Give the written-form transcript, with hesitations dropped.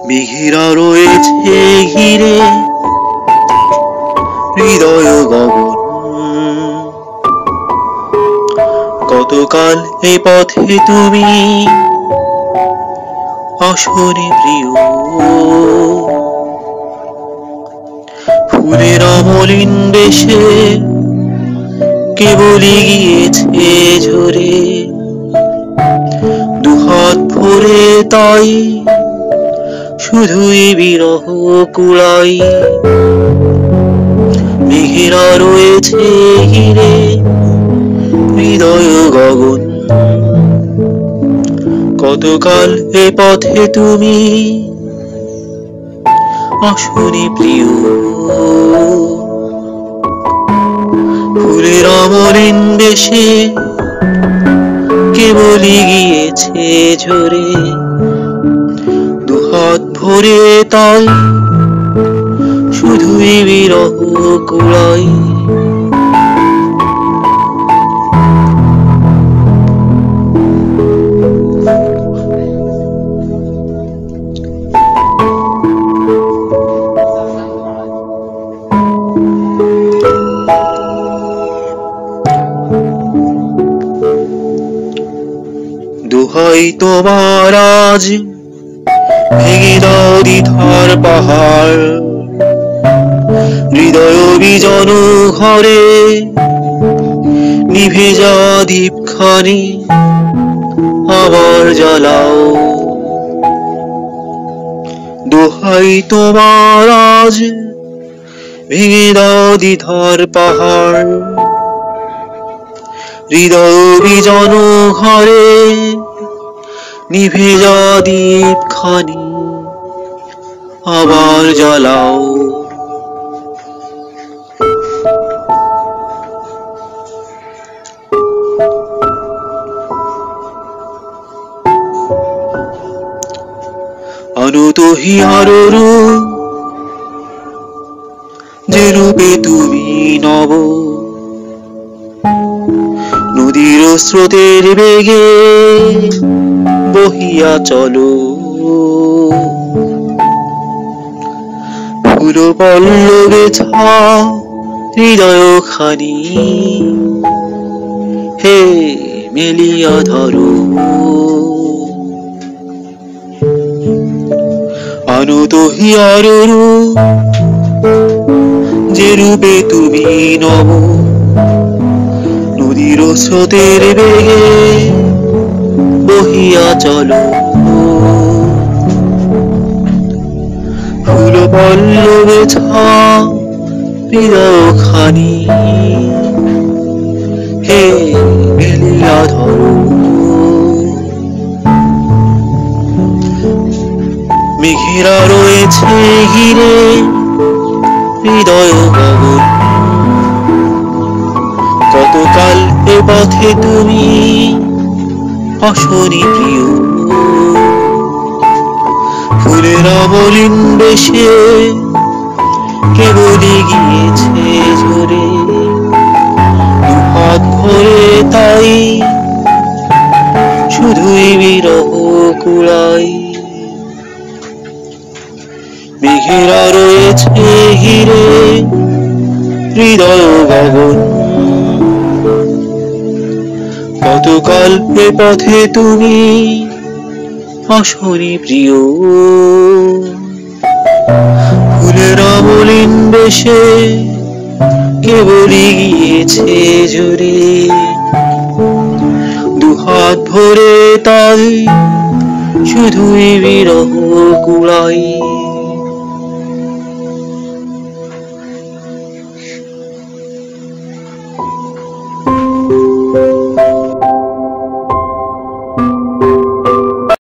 মেঘেরা রয়েছে ঘিরে হৃদয় গগন, কতকাল এ পথে তুমি আসরে প্রিয়। ফুলের অমলিন দেশে কেবলই গিয়েছে ঝরে, দুহাত ভরে তাই শুধুই বিরহ কুড়াই। মেঘেরা রয়েছে ঘিরে হৃদয় গগন, কতকাল এ পথে তুমি আসনি প্রিয়। ফুলের অমলিন দেশে কেবলই গিয়েছে ঝরে, দুহাত ভরে তাই শুধুই বিরহ কুড়াই। দোহাই তোমার আজ ভেঙে দাও দ্বিধার পাহাড়, হৃদয় বিজন ঘরে নিভে যা দীপখানি আবার জ্বালাও। দোহাই তোমার আজ ভেঙে দাও দ্বিধার পাহাড়, হৃদয় বিজন ঘরে নিভে যা দীপখানি আবার জ্বালাও। আনুতহি আরো রূপ যে রূপে তুমি নব, নদীর স্রোতের বেগে বহিয়া চলো। ফুল পল্লবে ছা হৃদয় খানি হে মেলিয়া ধরো। আনুতহি আরো রূপ যে রূপে তুমি নব, নদীর স্রোতের বেগে বহিয়া চলো। ফুল পল্লবে ছা হৃদয় খানি হে মেলিয়া ধরো। মেঘেরা রয়েছে ঘিরে হৃদয় গগন, কতকাল এ পথে তুমি আসনি প্রিয়। ফুলের অমলিন বেশে কেবলই গিয়েছে ঝরে, দুহাত ভরে তাই শুধুই বিরহ কুড়াই। মেঘেরা রয়েছে ঘিরে হৃদয় গগন, কতকাল এ পথে তুমি আসনি প্রিয়। ফুলের অমলিন বেশে কেবলই গিয়েছে ঝরে, দুহাত ভরে তাই শুধুই বিরহ কুড়াই।